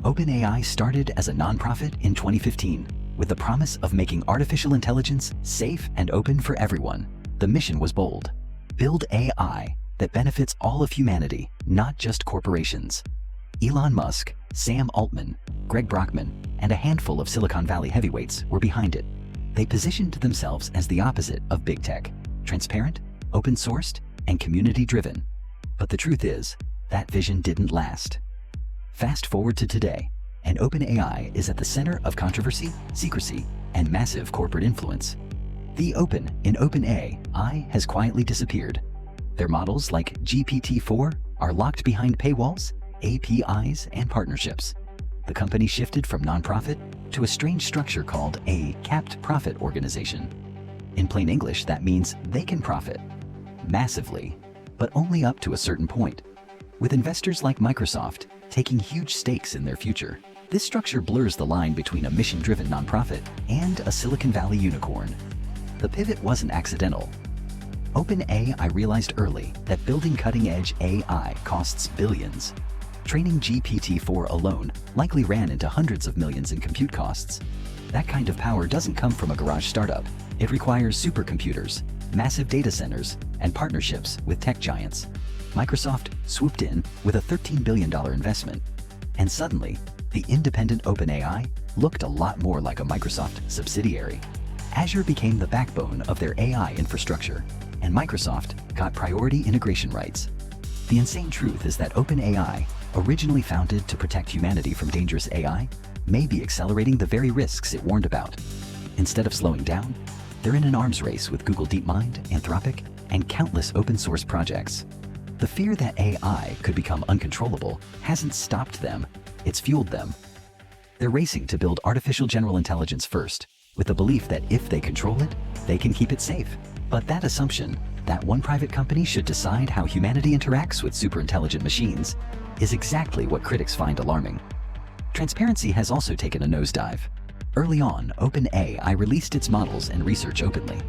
OpenAI started as a nonprofit in 2015 with the promise of making artificial intelligence safe and open for everyone. The mission was bold: build AI that benefits all of humanity, not just corporations. Elon Musk, Sam Altman, Greg Brockman, and a handful of Silicon Valley heavyweights were behind it. They positioned themselves as the opposite of big tech: transparent, open-sourced, and community-driven. But the truth is, that vision didn't last. Fast forward to today, and OpenAI is at the center of controversy, secrecy, and massive corporate influence. The open in OpenAI has quietly disappeared. Their models, like GPT-4, are locked behind paywalls, APIs, and partnerships. The company shifted from nonprofit to a strange structure called a capped profit organization. In plain English, that means they can profit massively, but only up to a certain point, with investors like Microsoft taking huge stakes in their future. This structure blurs the line between a mission-driven nonprofit and a Silicon Valley unicorn. The pivot wasn't accidental. OpenAI realized early that building cutting-edge AI costs billions. Training GPT-4 alone likely ran into hundreds of millions in compute costs. That kind of power doesn't come from a garage startup. It requires supercomputers, massive data centers, and partnerships with tech giants. Microsoft swooped in with a $13 billion investment, and suddenly, the independent OpenAI looked a lot more like a Microsoft subsidiary. Azure became the backbone of their AI infrastructure, and Microsoft got priority integration rights. The insane truth is that OpenAI, originally founded to protect humanity from dangerous AI, may be accelerating the very risks it warned about. Instead of slowing down, they're in an arms race with Google DeepMind, Anthropic, and countless open-source projects. The fear that AI could become uncontrollable hasn't stopped them, it's fueled them. They're racing to build artificial general intelligence first, with the belief that if they control it, they can keep it safe. But that assumption, that one private company should decide how humanity interacts with superintelligent machines, is exactly what critics find alarming. Transparency has also taken a nosedive. Early on, OpenAI released its models and research openly.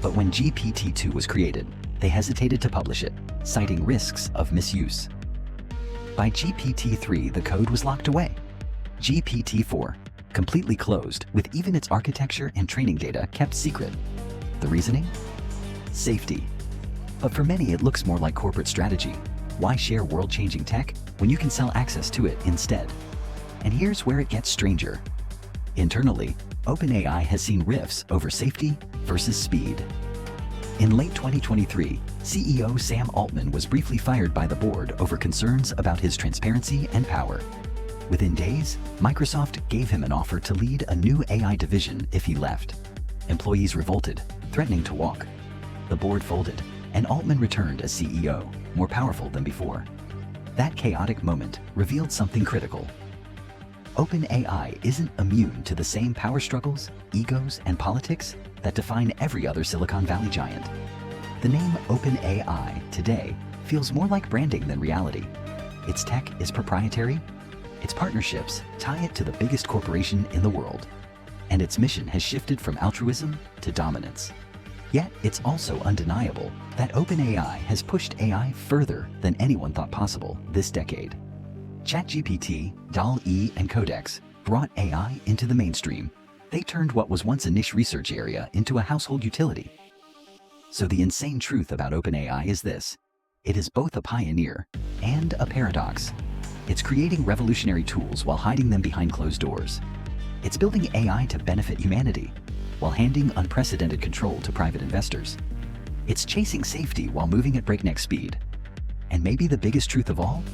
But when GPT-2 was created, they hesitated to publish it, citing risks of misuse. By GPT-3, the code was locked away. GPT-4, completely closed, with even its architecture and training data kept secret. The reasoning? Safety. But for many, it looks more like corporate strategy. Why share world-changing tech when you can sell access to it instead? And here's where it gets stranger. Internally, OpenAI has seen rifts over safety versus speed. In late 2023, CEO Sam Altman was briefly fired by the board over concerns about his transparency and power. Within days, Microsoft gave him an offer to lead a new AI division if he left. Employees revolted, threatening to walk. The board folded, and Altman returned as CEO, more powerful than before. That chaotic moment revealed something critical. OpenAI isn't immune to the same power struggles, egos, and politics that define every other Silicon Valley giant. The name OpenAI today feels more like branding than reality. Its tech is proprietary, its partnerships tie it to the biggest corporation in the world, and its mission has shifted from altruism to dominance. Yet it's also undeniable that OpenAI has pushed AI further than anyone thought possible this decade. ChatGPT, DALL-E, and Codex brought AI into the mainstream. They turned what was once a niche research area into a household utility. So the insane truth about OpenAI is this: it is both a pioneer and a paradox. It's creating revolutionary tools while hiding them behind closed doors. It's building AI to benefit humanity, while handing unprecedented control to private investors. It's chasing safety while moving at breakneck speed. And maybe the biggest truth of all?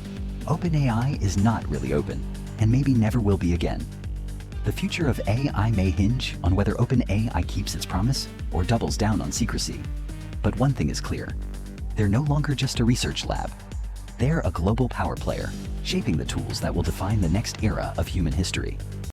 OpenAI is not really open, and maybe never will be again. The future of AI may hinge on whether OpenAI keeps its promise or doubles down on secrecy. But one thing is clear: they're no longer just a research lab. They're a global power player, shaping the tools that will define the next era of human history.